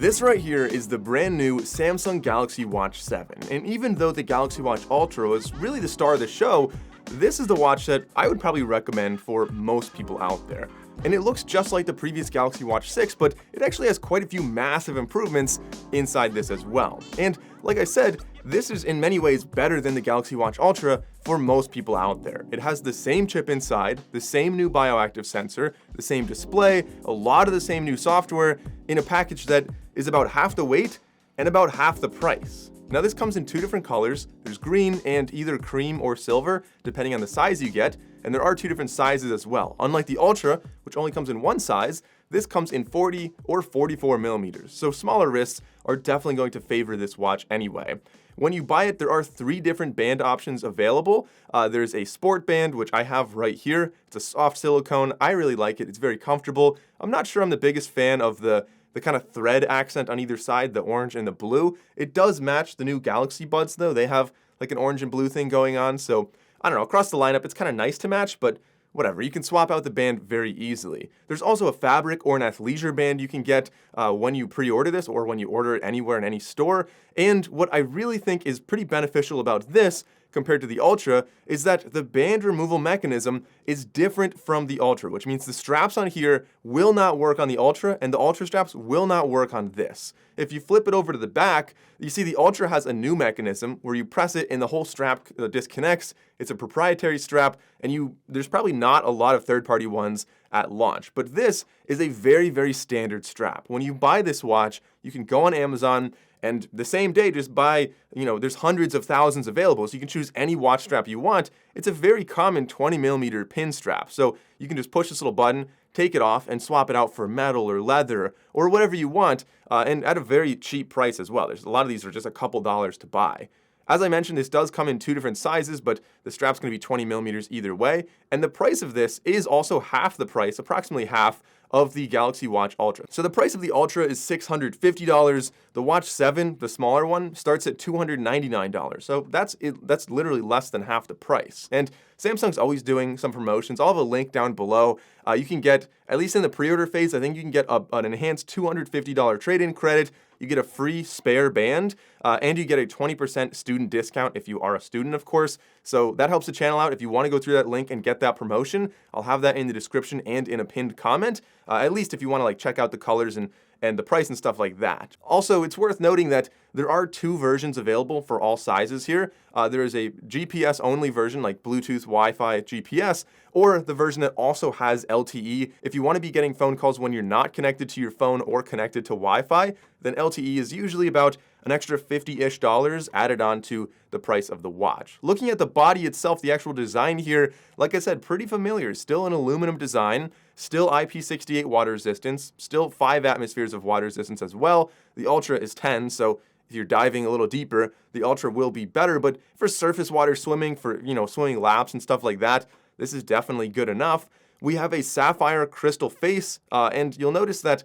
This right here is the brand new Samsung Galaxy Watch 7, and even though the Galaxy Watch Ultra was really the star of the show, this is the watch that I would probably recommend for most people out there. And it looks just like the previous Galaxy Watch 6, but it actually has quite a few massive improvements inside this as well. And like I said, this is in many ways better than the Galaxy Watch Ultra for most people out there. It has the same chip inside, the same new bioactive sensor, the same display, a lot of the same new software in a package that is about half the weight and about half the price. Now this comes in two different colors. There's green and either cream or silver, depending on the size you get, and there are two different sizes as well. Unlike the Ultra, which only comes in one size, this comes in 40 or 44 millimeters, so smaller wrists are definitely going to favor this watch anyway. When you buy it, there are three different band options available. There's a sport band, which I have right here. It's a soft silicone. I really like it. It's very comfortable. I'm not sure I'm the biggest fan of the kind of thread accent on either side, the orange and the blue. It does match the new Galaxy Buds though. They have like an orange and blue thing going on. So I don't know, across the lineup, it's kind of nice to match, but whatever, you can swap out the band very easily. There's also a fabric or an athleisure band you can get when you pre-order this or when you order it anywhere in any store. And what I really think is pretty beneficial about this compared to the Ultra is that the band removal mechanism is different from the Ultra, which means the straps on here will not work on the Ultra and the Ultra straps will not work on this. If you flip it over to the back, you see the Ultra has a new mechanism where you press it and the whole strap disconnects. It's a proprietary strap and there's probably not a lot of third-party ones at launch, but this is a very, very standard strap. When you buy this watch, you can go on Amazon and the same day just buy, there's hundreds of thousands available, so you can choose any watch strap you want. It's a very common 20 millimeter pin strap, so you can just push this little button, take it off, and swap it out for metal or leather or whatever you want, and at a very cheap price as well. There's a lot of these are just a couple dollars to buy. As I mentioned, this does come in two different sizes, but the strap's going to be 20 millimeters either way, and the price of this is also half the price, approximately half, of the Galaxy Watch Ultra. So the price of the Ultra is $650. The Watch 7, the smaller one, starts at $299. So that's literally less than half the price. And Samsung's always doing some promotions. I'll have a link down below. You can get, at least in the pre-order phase, I think you can get an enhanced $250 trade-in credit. You get a free spare band, and you get a 20% student discount if you are a student, of course. So that helps the channel out. If you want to go through that link and get that promotion, I'll have that in the description and in a pinned comment, at least if you want to check out the colors and the price and stuff like that. Also, it's worth noting that there are two versions available for all sizes here. There is a GPS-only version, like Bluetooth, Wi-Fi, GPS, or the version that also has LTE. If you want to be getting phone calls when you're not connected to your phone or connected to Wi-Fi, then LTE is usually about an extra $50-ish added on to the price of the watch. Looking at the body itself, the actual design here, like I said, pretty familiar. Still an aluminum design, still IP68 water resistance, still 5 atmospheres of water resistance as well. The Ultra is 10, so if you're diving a little deeper, the Ultra will be better, but for surface water swimming, for swimming laps and stuff like that, this is definitely good enough. We have a sapphire crystal face, and you'll notice that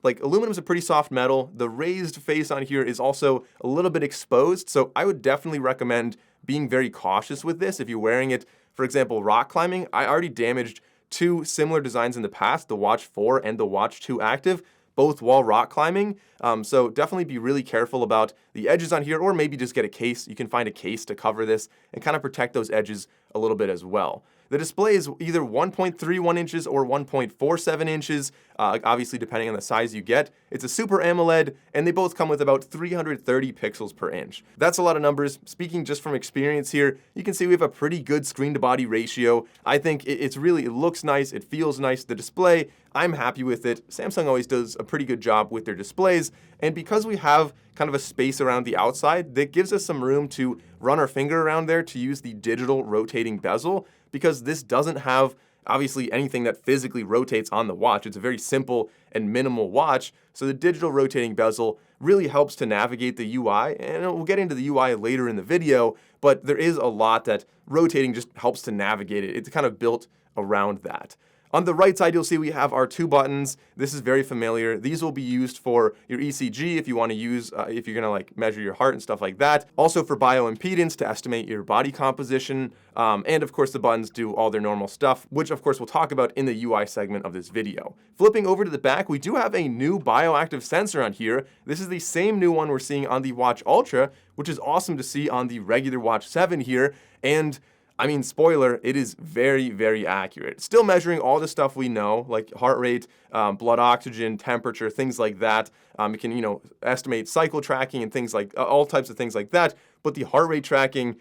aluminum is a pretty soft metal. The raised face on here is also a little bit exposed, so I would definitely recommend being very cautious with this. If you're wearing it, for example, rock climbing, I already damaged two similar designs in the past, the Watch 4 and the Watch 2 Active, both while rock climbing. So definitely be really careful about the edges on here, or maybe just get a case. You can find a case to cover this and kind of protect those edges a little bit as well. The display is either 1.31 inches or 1.47 inches, obviously depending on the size you get. It's a Super AMOLED, and they both come with about 330 pixels per inch. That's a lot of numbers. Speaking just from experience here, you can see we have a pretty good screen-to-body ratio. I think it looks nice, it feels nice. The display, I'm happy with it. Samsung always does a pretty good job with their displays, and because we have kind of a space around the outside, that gives us some room to run our finger around there to use the digital rotating bezel, because this doesn't have obviously anything that physically rotates on the watch. It's a very simple and minimal watch, so the digital rotating bezel really helps to navigate the UI, and we'll get into the UI later in the video, but there is a lot that rotating just helps to navigate it. It's kind of built around that. On the right side, you'll see we have our 2 buttons. This is very familiar. These will be used for your ECG if you want to use, if you're going to like measure your heart and stuff like that. Also for bioimpedance to estimate your body composition. And of course, the buttons do all their normal stuff, which of course we'll talk about in the UI segment of this video. Flipping over to the back, we do have a new bioactive sensor on here. This is the same new one we're seeing on the Watch Ultra, which is awesome to see on the regular Watch 7 here. And I mean, spoiler, it is very, very accurate. Still measuring all the stuff we know, like heart rate, blood oxygen, temperature, things like that. It can, estimate cycle tracking and things like, all types of things like that. But the heart rate tracking,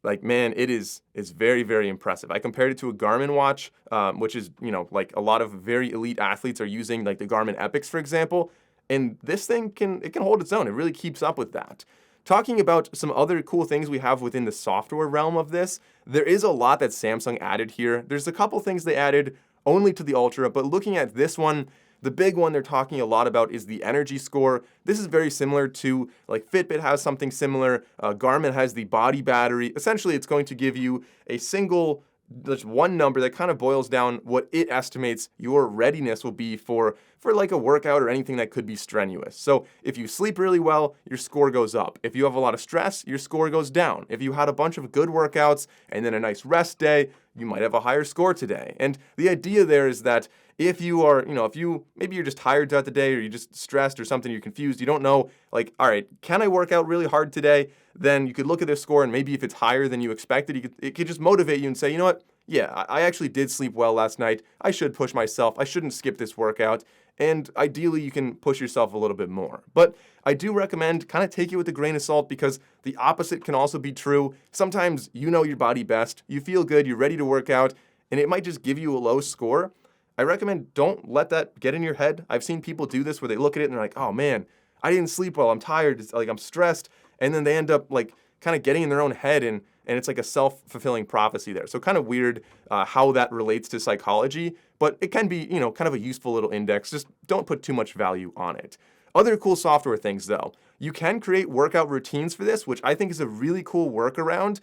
like, man, it's very, very impressive. I compared it to a Garmin watch, which is, like a lot of very elite athletes are using, like the Garmin Epix, for example. And this thing can hold its own. It really keeps up with that. Talking about some other cool things we have within the software realm of this, there is a lot that Samsung added here. There's a couple things they added only to the Ultra, but looking at this one, the big one they're talking a lot about is the energy score. This is very similar to, like, Fitbit has something similar. Garmin has the body battery. Essentially, it's going to give you a single, just one number that kind of boils down what it estimates your readiness will be for like a workout or anything that could be strenuous. So if you sleep really well, your score goes up. If you have a lot of stress, your score goes down. If you had a bunch of good workouts and then a nice rest day, you might have a higher score today. And the idea there is that if you are, maybe you're just tired throughout the day, or you're just stressed or something, you're confused, you don't know, like, all right, can I work out really hard today? Then you could look at this score, and maybe if it's higher than you expected, it could just motivate you and say, you know what? Yeah, I actually did sleep well last night. I should push myself. I shouldn't skip this workout. And ideally, you can push yourself a little bit more. But I do recommend kind of take it with a grain of salt, because the opposite can also be true. Sometimes you know your body best. You feel good. You're ready to work out, and it might just give you a low score. I recommend don't let that get in your head. I've seen people do this where they look at it and they're like, oh man, I didn't sleep well. I'm tired. It's like I'm stressed. And then they end up like kind of getting in their own head, and it's like a self-fulfilling prophecy there. So kind of weird how that relates to psychology, but it can be, kind of a useful little index. Just don't put too much value on it. Other cool software things though. You can create workout routines for this, which I think is a really cool workaround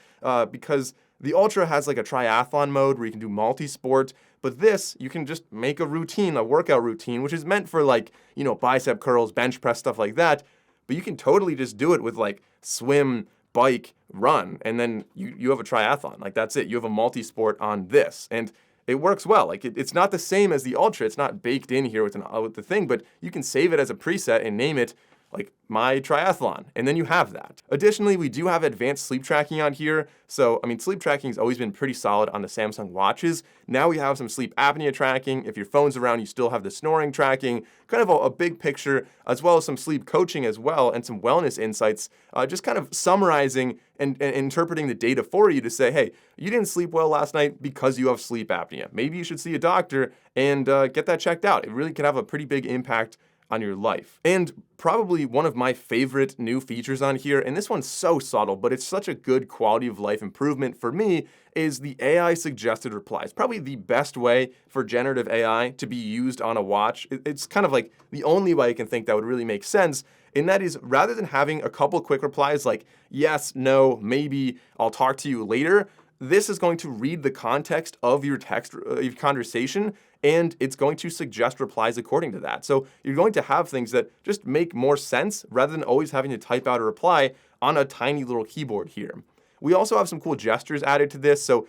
because the Ultra has like a triathlon mode where you can do multi-sport, but this, you can just make a routine, a workout routine, which is meant for like, bicep curls, bench press, stuff like that. But you can totally just do it with like swim, bike, run, and then you have a triathlon. Like that's it. You have a multi-sport on this. And it works well. Like it's not the same as the Ultra. It's not baked in here with the thing, but you can save it as a preset and name it like my triathlon, and then you have that. Additionally, we do have advanced sleep tracking on here. So, sleep tracking has always been pretty solid on the Samsung watches. Now we have some sleep apnea tracking. If your phone's around, you still have the snoring tracking, kind of a big picture, as well as some sleep coaching as well, and some wellness insights, just kind of summarizing and interpreting the data for you to say, hey, you didn't sleep well last night because you have sleep apnea. Maybe you should see a doctor and get that checked out. It really can have a pretty big impact on your life. And probably one of my favorite new features on here, and this one's so subtle, but it's such a good quality of life improvement for me, is the AI suggested replies. Probably the best way for generative AI to be used on a watch. It's kind of like the only way I can think that would really make sense. And that is, rather than having a couple quick replies like yes, no, maybe, I'll talk to you later, this is going to read the context of your text, your conversation, and it's going to suggest replies according to that. So you're going to have things that just make more sense rather than always having to type out a reply on a tiny little keyboard here. We also have some cool gestures added to this, so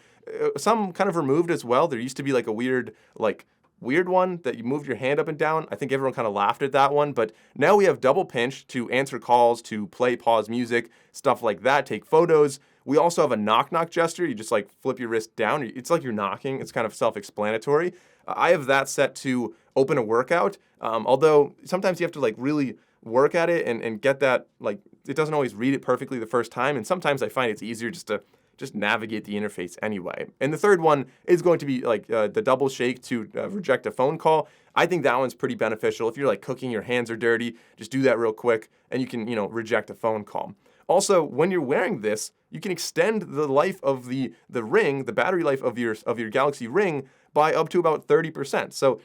some kind of removed as well. There used to be like a weird one that you moved your hand up and down. I think everyone kind of laughed at that one, but now we have double pinch to answer calls, to play, pause music, stuff like that, take photos. We also have a knock gesture. You just like flip your wrist down. It's like you're knocking. It's kind of self-explanatory. I have that set to open a workout, although sometimes you have to like really work at it and get that, like, it doesn't always read it perfectly the first time, and sometimes I find it's easier just to navigate the interface anyway. And the third one is going to be like the double shake to reject a phone call. I think that one's pretty beneficial. If you're like cooking, your hands are dirty, just do that real quick and you can, reject a phone call. Also, when you're wearing this, you can extend the life of the ring, the battery life of your Galaxy Ring, by up to about 30%. So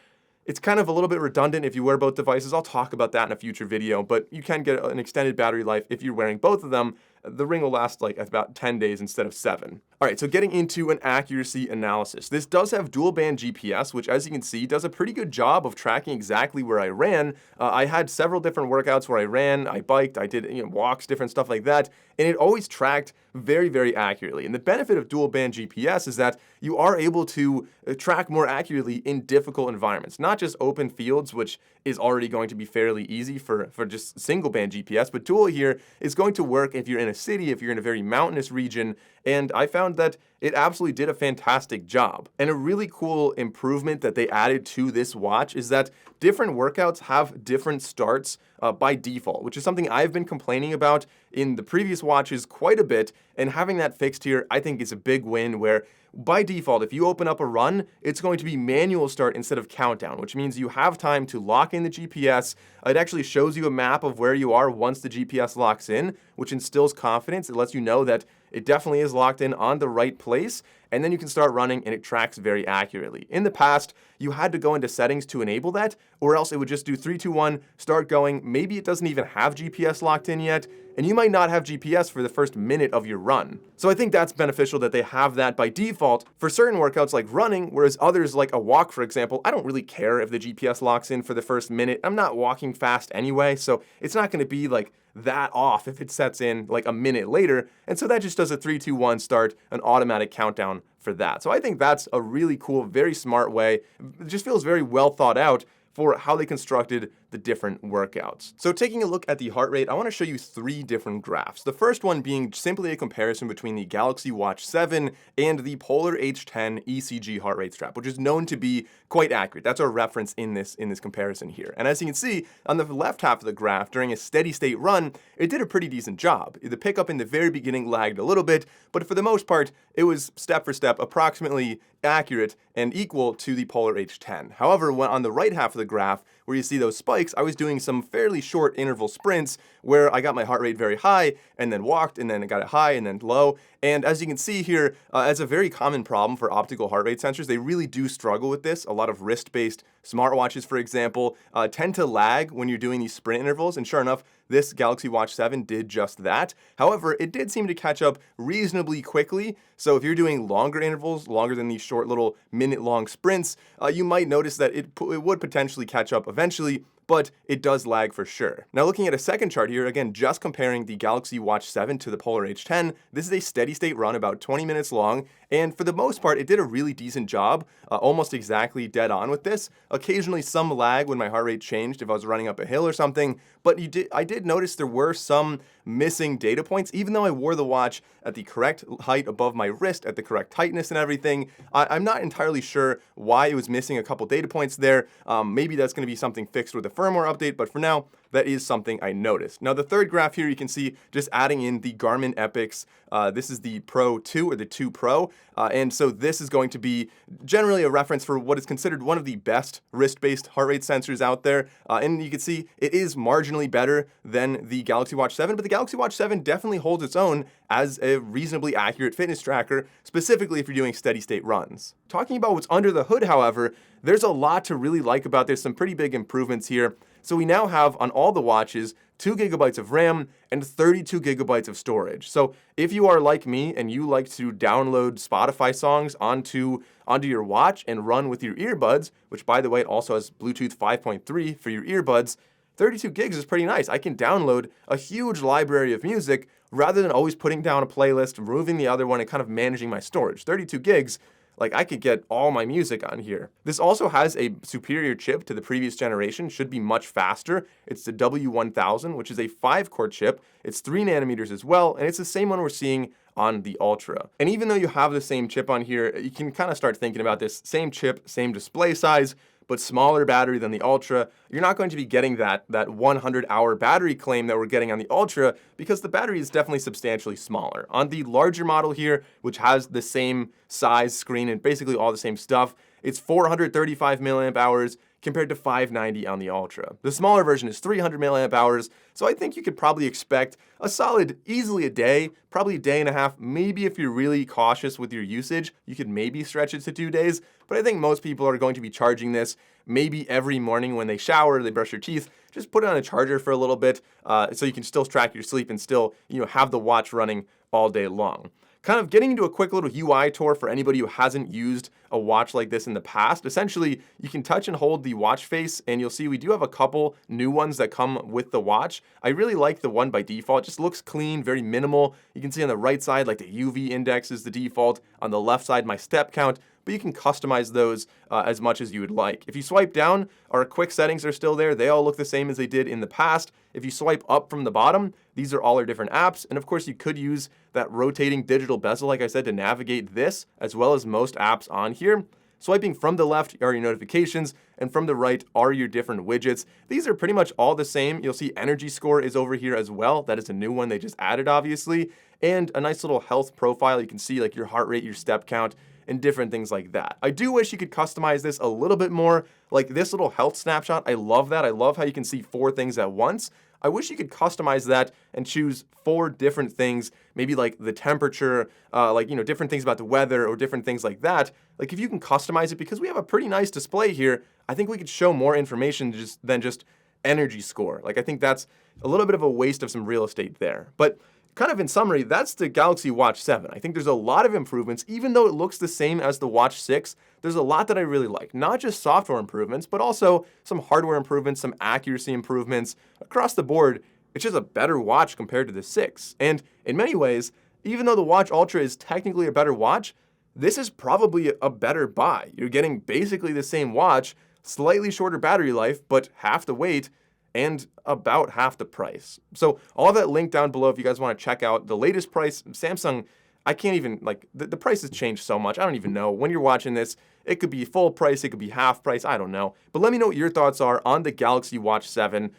it's kind of a little bit redundant if you wear both devices. I'll talk about that in a future video, but you can get an extended battery life if you're wearing both of them. the ring will last like about 10 days instead of 7. All right, so getting into an accuracy analysis. This does have dual band GPS, which as you can see, does a pretty good job of tracking exactly where I ran. I had several different workouts where I ran, I biked, I did walks, different stuff like that, and it always tracked very, very accurately. And the benefit of dual band GPS is that you are able to track more accurately in difficult environments, not just open fields, which is already going to be fairly easy for just single band GPS, but dual here is going to work if you're in a city, if you're in a very mountainous region, and I found that it absolutely did a fantastic job. And a really cool improvement that they added to this watch is that different workouts have different starts by default, which is something I've been complaining about in the previous watches quite a bit, and having that fixed here I think is a big win, where by default, if you open up a run, it's going to be manual start instead of countdown, which means you have time to lock in the GPS. It actually shows you a map of where you are once the GPS locks in, which instills confidence. It lets you know that it definitely is locked in on the right place, and then you can start running and it tracks very accurately. In the past, you had to go into settings to enable that, or else it would just do 3, 2, 1, start going. Maybe it doesn't even have GPS locked in yet, and you might not have GPS for the first minute of your run. So I think that's beneficial that they have that by default for certain workouts like running, whereas others like a walk, for example, I don't really care if the GPS locks in for the first minute. I'm not walking fast anyway, so it's not gonna be like that off if it sets in like a minute later. And so that just does a 3, 2, 1 start, an automatic countdown for that. So I think that's a really cool, very smart way. It just feels very well thought out for how they constructed the different workouts. So taking a look at the heart rate, I want to show you 3 different graphs. The first one being simply a comparison between the Galaxy Watch 7 and the Polar H10 ECG heart rate strap, which is known to be quite accurate. That's our reference in this comparison here. And as you can see, on the left half of the graph, during a steady state run, it did a pretty decent job. The pickup in the very beginning lagged a little bit, but for the most part, it was step for step approximately accurate and equal to the Polar H10. However, when on the right half of the graph, where you see those spikes, I was doing some fairly short interval sprints where I got my heart rate very high and then walked and then got it high and then low. And as you can see here, as a very common problem for optical heart rate sensors, they really do struggle with this. A lot of wrist-based smartwatches, for example, tend to lag when you're doing these sprint intervals. And sure enough, this Galaxy Watch 7 did just that. However, it did seem to catch up reasonably quickly. So if you're doing longer intervals, longer than these short little minute-long sprints, you might notice that it would potentially catch up eventually, but it does lag for sure. Now looking at a second chart here, again, just comparing the Galaxy Watch 7 to the Polar H10, this is a steady state run about 20 minutes long, and for the most part, it did a really decent job, almost exactly dead on with this. Occasionally some lag when my heart rate changed if I was running up a hill or something, but I did notice there were some missing data points, even though I wore the watch at the correct height above my wrist, at the correct tightness and everything. I'm not entirely sure why it was missing a couple data points there. Maybe that's going to be something fixed with a firmware update, but for now, that is something I noticed. Now the third graph here, you can see just adding in the Garmin Epix. This is the Pro 2 or the 2 Pro. And so this is going to be generally a reference for what is considered one of the best wrist-based heart rate sensors out there. And you can see it is marginally better than the Galaxy Watch 7, but the Galaxy Watch 7 definitely holds its own as a reasonably accurate fitness tracker, specifically if you're doing steady state runs. Talking about what's under the hood, however, there's a lot to really like about this, some pretty big improvements here. So we now have on all the watches 2 gigabytes of RAM and 32 gigabytes of storage. So if you are like me and you like to download Spotify songs onto your watch and run with your earbuds, which by the way, it also has Bluetooth 5.3 for your earbuds, 32 gigs is pretty nice. I can download a huge library of music rather than always putting down a playlist, removing the other one, and kind of managing my storage. 32 gigs, like I could get all my music on here. This also has a superior chip to the previous generation, should be much faster. It's the W1000, which is a 5-core chip. It's 3 nanometers as well, and it's the same one we're seeing on the Ultra. And even though you have the same chip on here, you can kind of start thinking about this same chip, same display size, but smaller battery than the Ultra. You're not going to be getting that 100-hour battery claim that we're getting on the Ultra because the battery is definitely substantially smaller. On the larger model here, which has the same size screen and basically all the same stuff, it's 435 milliamp hours, compared to $590 on the Ultra. The smaller version is 300 milliamp hours, so I think you could probably expect a solid, easily a day, probably a day and a half. Maybe if you're really cautious with your usage, you could maybe stretch it to 2 days. But I think most people are going to be charging this maybe every morning when they shower, they brush their teeth. Just put it on a charger for a little bit so you can still track your sleep and still have the watch running all day long. Kind of getting into a quick little UI tour for anybody who hasn't used a watch like this in the past. Essentially, you can touch and hold the watch face, and you'll see we do have a couple new ones that come with the watch. I really like the one by default. It just looks clean, very minimal. You can see on the right side, like the UV index is the default. On the left side, my step count. But you can customize those as much as you would like. If you swipe down, our quick settings are still there. They all look the same as they did in the past. If you swipe up from the bottom, these are all our different apps. And of course, you could use that rotating digital bezel, like I said, to navigate this, as well as most apps on here. Swiping from the left are your notifications, and from the right are your different widgets. These are pretty much all the same. You'll see energy score is over here as well. That is a new one they just added, obviously. And a nice little health profile. You can see like your heart rate, your step count, and different things like that. I do wish you could customize this a little bit more, like this little health snapshot. I love that. I love how you can see 4 things at once. I wish you could customize that and choose 4 different things, maybe like the temperature, different things about the weather or different things like that. Like if you can customize it, because we have a pretty nice display here, I think we could show more information than just energy score. Like I think that's a little bit of a waste of some real estate there. But kind of in summary, that's the Galaxy Watch 7. I think there's a lot of improvements. Even though it looks the same as the Watch 6, there's a lot that I really like. Not just software improvements, but also some hardware improvements, some accuracy improvements. Across the board, it's just a better watch compared to the 6. And in many ways, even though the Watch Ultra is technically a better watch, this is probably a better buy. You're getting basically the same watch, slightly shorter battery life, but half the weight, and about half the price. So all of that linked down below if you guys want to check out the latest price. Samsung, I can't even, the price has changed so much. I don't even know. When you're watching this, it could be full price, it could be half price, I don't know. But let me know what your thoughts are on the Galaxy Watch 7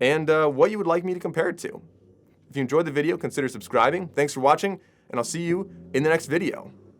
and what you would like me to compare it to. If you enjoyed the video, consider subscribing. Thanks for watching, and I'll see you in the next video.